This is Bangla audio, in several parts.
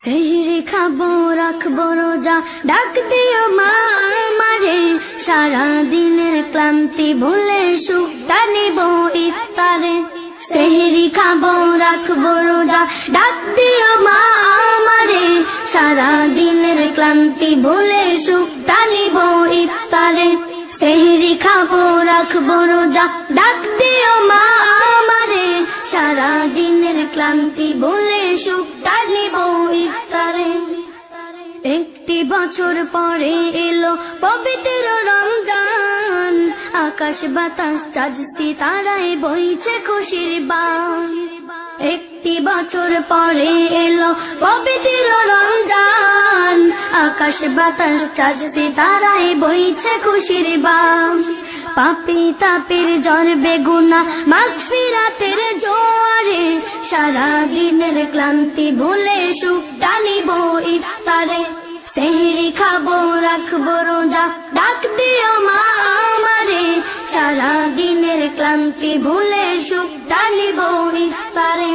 সেহরি খাবো রাখবো রোজা, ডাক দিও মা আমারে, সারা দিনের ক্লান্তি ভুলে সুখটা নিব ইফতারে। সেহরি খাবো রাখবো রোজা, ডাক দিও মা আমারে, সারা দিনের ক্লান্তি ভুলে সুখটা নিব ইফতারে। সেহরি খাবো রাখবো রোজা, ডাক দিও মা আমারে, সারা দিনের ক্লান্তি ভুলে সুখটা নিব ইফতারে। একটি বছর পরে এলো পবিত্র রমজান, আকাশ বাতাস চাঁদ সিতারায় বইছে খুশির বান। একটি বছর পরে এলো পবিত্র রমজান, আকাশ বাতাস চাঁদ সিতারায় বইছে খুশির বান। পাপী তাপের ঝড় বেগুনা মাগফিরাতের জোয়ারে, সারা দিনের ক্লান্তি ভুলে সুখটা নিব ইফতারে। সেহরি খাবো রাখবো রোজা, ডাক দিও মা আমারে, সারা দিনের ক্লান্তি ভুলে সুখটা নিব ইফতারে।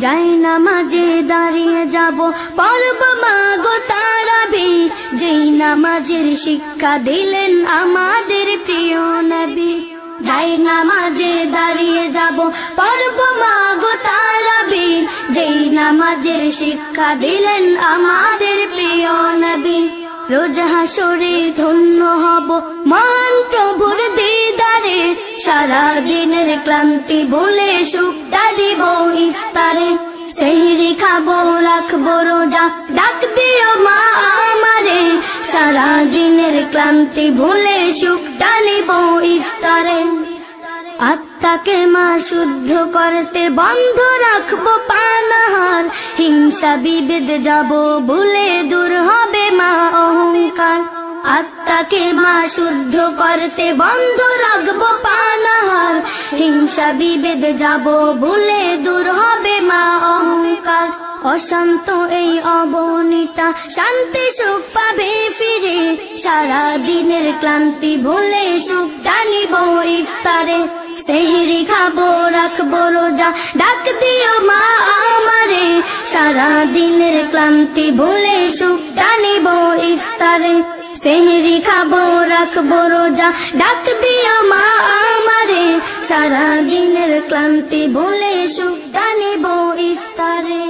যাই নামাজে দাঁড়িয়ে যাব পড়ব মা গো তারাবি, যেই নামাজের শিক্ষা দিলেন আমাদের প্রিয় নবী। যাই নামাজে দাঁড়িয়ে যাব পড়ব মা গো তারাবি, যেই নামাজের শিক্ষা দিলেন আমাদের প্রিয় নবী। রোজ হাসরে ধন্য হব মহান প্রভুর দিদারে, সারা দিনের ক্লান্তি ভুলে সুখটা দিব ইফতারে। সেহরি খাবো রাখবো রোজা, ডাক দিও মা আমারে, সারা দিনের ক্লান্তি ভুলে সুখটা নিব ইফতারে। আত্মাকে মা শুদ্ধ করতে বন্ধ রাখবো পানাহার, হিংসা বিভেদ যাব ভুলে দূর হবে মা অহংকার। আত্মাকে মা শুদ্ধ করতে বন্ধ রাখবো পানাহার, হিংসা বিভেদ যাব ভুলে দূর হবে মা অহংকার। অশান্ত এই অবনীতা শান্তি সুখ পাবে ফিরে, সারা দিনের ক্লান্তি ভুলে সুখটা নিব ইফতারে। সেহরি খাবো রাখবো রোজা, ডাক দিও মা আমারে, সারা দিনের ক্লান্তি ভুলে সুখটা নিব ইফতারে। সেহরি খাবো রাখবো রোজা, ডাক দিও মা আমারে, সারা দিনের ক্লান্তি ভুলে সুখটা নিব ইফতারে।